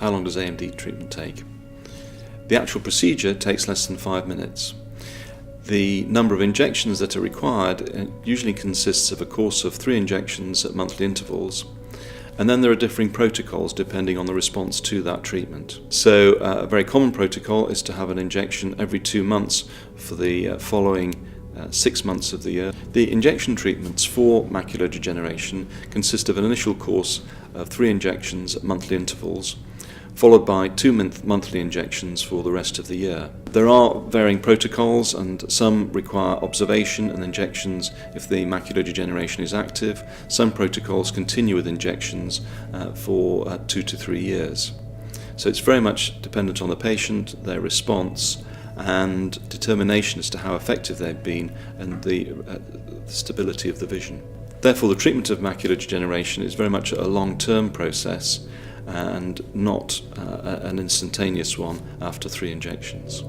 How long does AMD treatment take? The actual procedure takes less than 5 minutes. The number of injections that are required usually consists of a course of 3 injections at monthly intervals, and then there are differing protocols depending on the response to that treatment. So a very common protocol is to have an injection every 2 months for the following 6 months of the year. The injection treatments for macular degeneration consist of an initial course of 3 injections at monthly intervals, followed by 2 monthly injections for the rest of the year. There are varying protocols, and some require observation and injections if the macular degeneration is active. Some protocols continue with injections for 2 to 3 years. So it's very much dependent on the patient, their response, and determination as to how effective they've been and the stability of the vision. Therefore, the treatment of macular degeneration is very much a long-term process and not an instantaneous one after 3 injections.